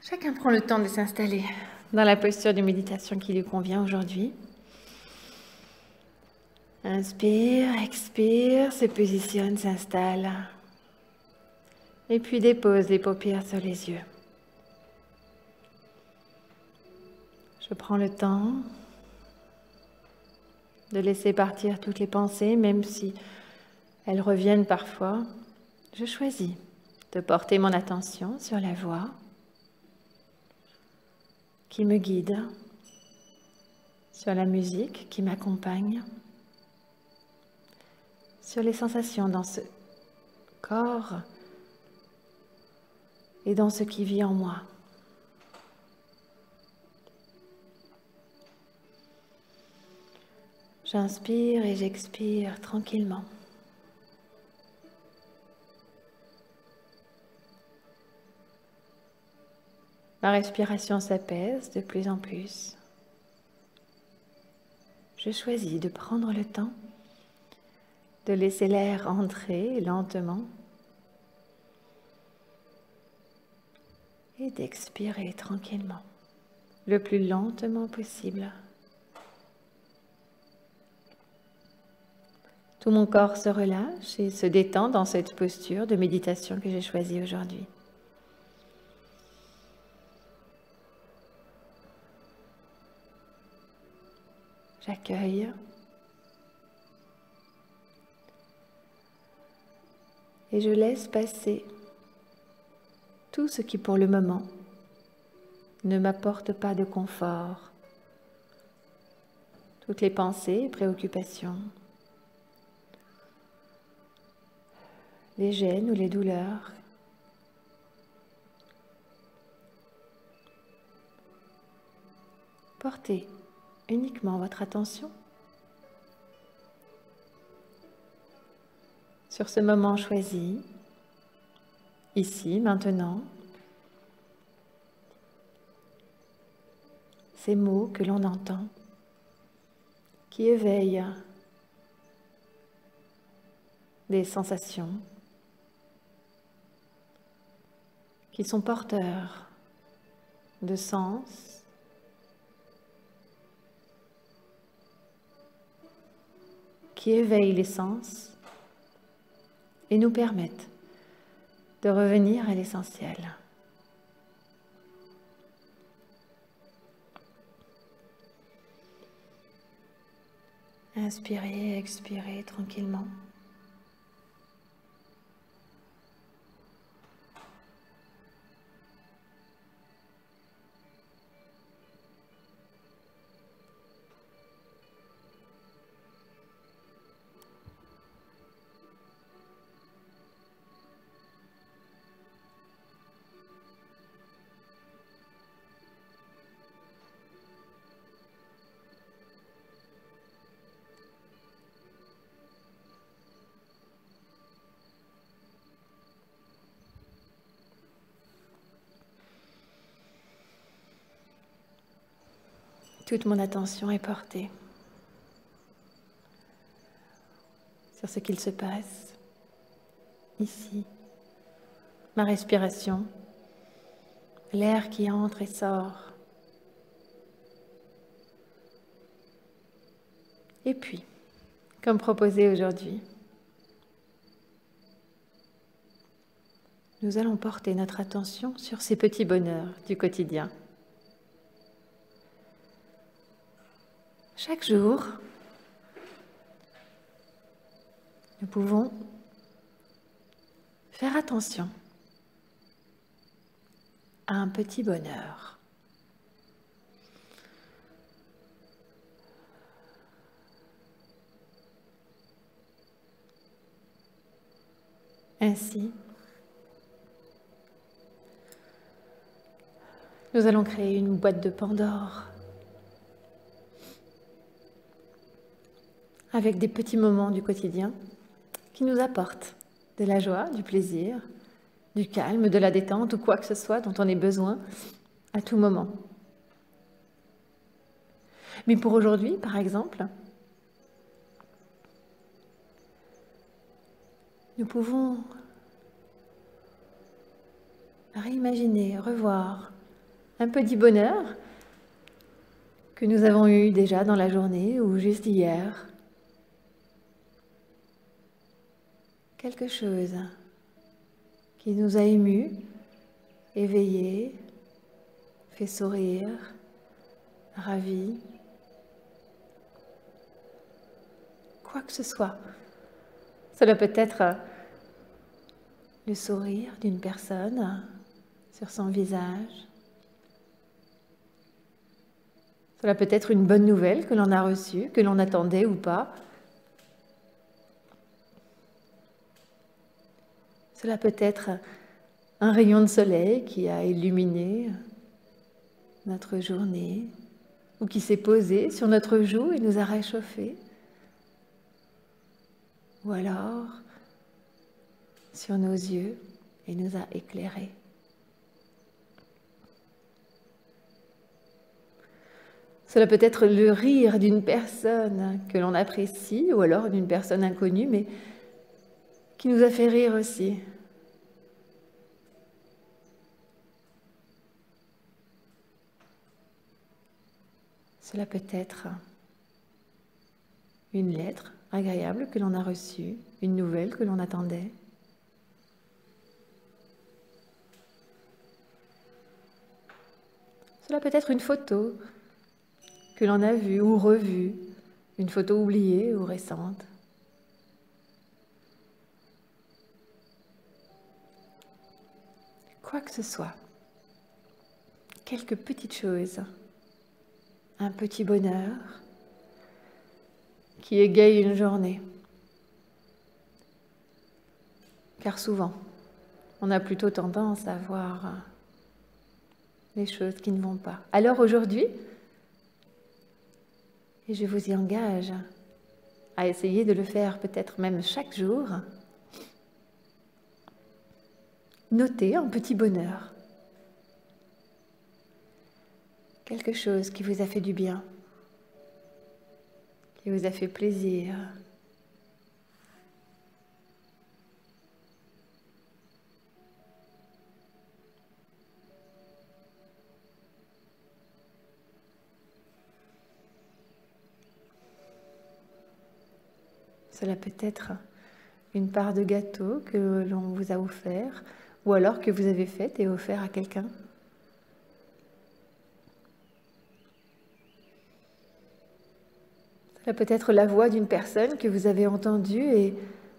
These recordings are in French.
Chacun prend le temps de s'installer dans la posture de méditation qui lui convient aujourd'hui. Inspire, expire, se positionne, s'installe. Et puis dépose les paupières sur les yeux. Je prends le temps de laisser partir toutes les pensées, même si elles reviennent parfois. Je choisis de porter mon attention sur la voix qui me guide, sur la musique qui m'accompagne, sur les sensations dans ce corps et dans ce qui vit en moi. J'inspire et j'expire tranquillement. Ma respiration s'apaise de plus en plus. Je choisis de prendre le temps de laisser l'air entrer lentement et d'expirer tranquillement, le plus lentement possible. Tout mon corps se relâche et se détend dans cette posture de méditation que j'ai choisie aujourd'hui. J'accueille et je laisse passer tout ce qui pour le moment ne m'apporte pas de confort, toutes les pensées et préoccupations, les gênes ou les douleurs. Portez uniquement votre attention sur ce moment choisi, ici, maintenant, ces mots que l'on entend, qui éveillent des sensations, qui sont porteurs de sens, qui éveillent les sens et nous permettent de revenir à l'essentiel. Inspirez, expirez tranquillement. Toute mon attention est portée sur ce qu'il se passe ici, ma respiration, l'air qui entre et sort. Et puis, comme proposé aujourd'hui, nous allons porter notre attention sur ces petits bonheurs du quotidien. Chaque jour, nous pouvons faire attention à un petit bonheur. Ainsi, nous allons créer une boîte de Pandore avec des petits moments du quotidien qui nous apportent de la joie, du plaisir, du calme, de la détente ou quoi que ce soit dont on ait besoin à tout moment. Mais pour aujourd'hui, par exemple, nous pouvons réimaginer, revoir un petit bonheur que nous avons eu déjà dans la journée ou juste hier. Quelque chose qui nous a émus, éveillés, fait sourire, ravis. Quoi que ce soit. Cela peut être le sourire d'une personne sur son visage. Cela peut être une bonne nouvelle que l'on a reçue, que l'on attendait ou pas. Cela peut être un rayon de soleil qui a illuminé notre journée ou qui s'est posé sur notre joue et nous a réchauffés. Ou alors sur nos yeux et nous a éclairés. Cela peut être le rire d'une personne que l'on apprécie ou alors d'une personne inconnue mais qui nous a fait rire aussi. Cela peut être une lettre agréable que l'on a reçue, une nouvelle que l'on attendait. Cela peut être une photo que l'on a vue ou revue, une photo oubliée ou récente. Quoi que ce soit, quelques petites choses, un petit bonheur qui égaye une journée. Car souvent, on a plutôt tendance à voir les choses qui ne vont pas. Alors aujourd'hui, et je vous y engage à essayer de le faire peut-être même chaque jour, notez un petit bonheur. Quelque chose qui vous a fait du bien, qui vous a fait plaisir. Cela peut être une part de gâteau que l'on vous a offert, ou alors que vous avez fait et offert à quelqu'un. Cela peut être la voix d'une personne que vous avez entendue et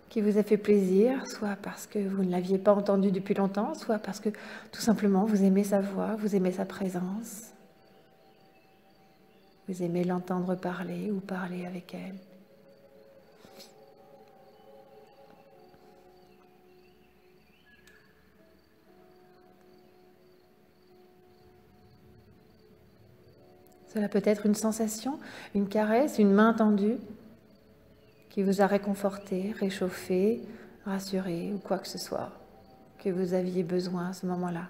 qui vous a fait plaisir, soit parce que vous ne l'aviez pas entendue depuis longtemps, soit parce que tout simplement vous aimez sa voix, vous aimez sa présence, vous aimez l'entendre parler ou parler avec elle. Cela peut être une sensation, une caresse, une main tendue qui vous a réconforté, réchauffé, rassuré ou quoi que ce soit que vous aviez besoin à ce moment-là.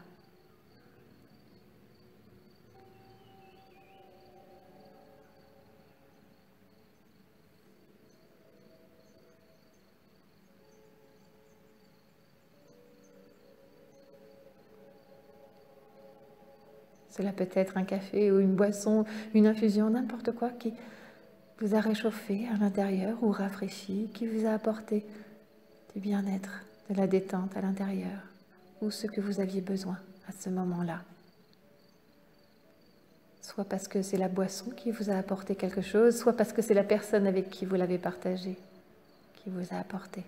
Cela peut être un café ou une boisson, une infusion, n'importe quoi qui vous a réchauffé à l'intérieur ou rafraîchi, qui vous a apporté du bien-être, de la détente à l'intérieur, ou ce que vous aviez besoin à ce moment-là. Soit parce que c'est la boisson qui vous a apporté quelque chose, soit parce que c'est la personne avec qui vous l'avez partagé qui vous a apporté.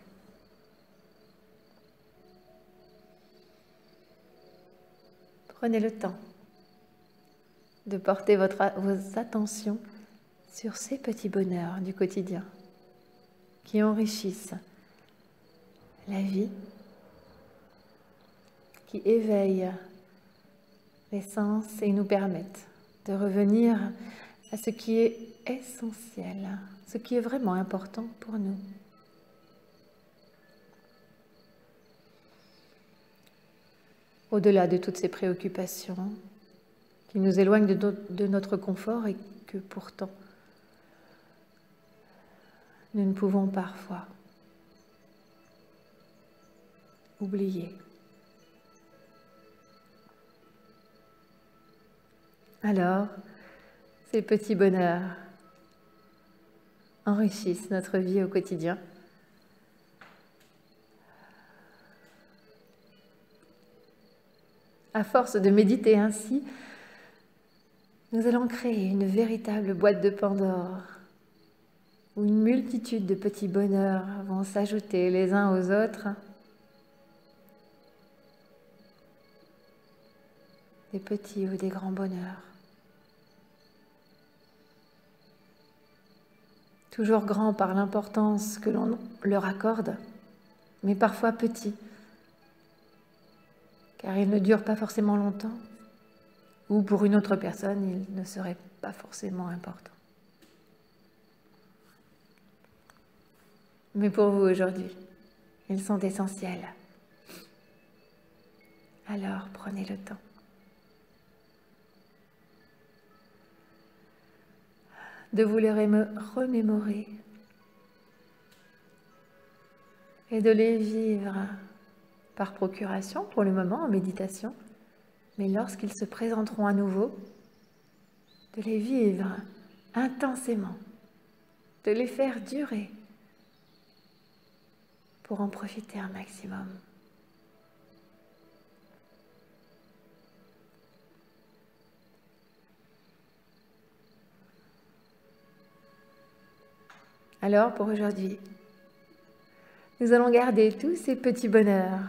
Prenez le temps de porter vos attentions sur ces petits bonheurs du quotidien qui enrichissent la vie, qui éveillent les sens et nous permettent de revenir à ce qui est essentiel, ce qui est vraiment important pour nous. Au-delà de toutes ces préoccupations qui nous éloignent de notre confort et que pourtant nous ne pouvons parfois oublier. Alors, ces petits bonheurs enrichissent notre vie au quotidien. À force de méditer ainsi, nous allons créer une véritable boîte de Pandore où une multitude de petits bonheurs vont s'ajouter les uns aux autres. Des petits ou des grands bonheurs. Toujours grands par l'importance que l'on leur accorde, mais parfois petits, car ils ne durent pas forcément longtemps, ou pour une autre personne, ils ne seraient pas forcément importants. Mais pour vous aujourd'hui, ils sont essentiels. Alors prenez le temps de vous les remémorer et de les vivre par procuration pour le moment en méditation, mais lorsqu'ils se présenteront à nouveau, de les vivre intensément, de les faire durer pour en profiter un maximum. Alors pour aujourd'hui, nous allons garder tous ces petits bonheurs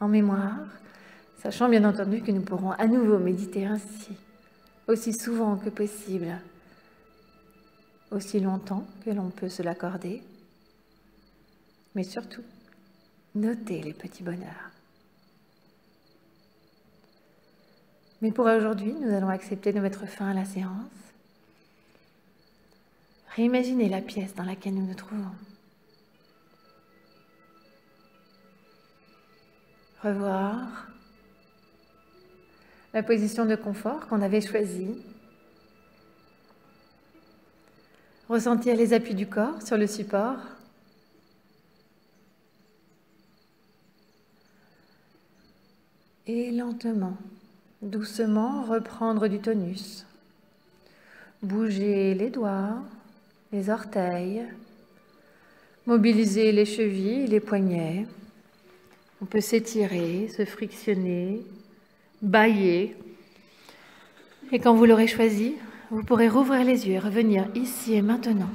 en mémoire, sachant bien entendu que nous pourrons à nouveau méditer ainsi, aussi souvent que possible, aussi longtemps que l'on peut se l'accorder, mais surtout, notez les petits bonheurs. Mais pour aujourd'hui, nous allons accepter de mettre fin à la séance. Réimaginez la pièce dans laquelle nous nous trouvons. Revoir la position de confort qu'on avait choisie. Ressentir les appuis du corps sur le support. Et lentement, doucement reprendre du tonus. Bouger les doigts, les orteils, mobiliser les chevilles, les poignets. On peut s'étirer, se frictionner, bâiller. Et quand vous l'aurez choisi, vous pourrez rouvrir les yeux et revenir ici et maintenant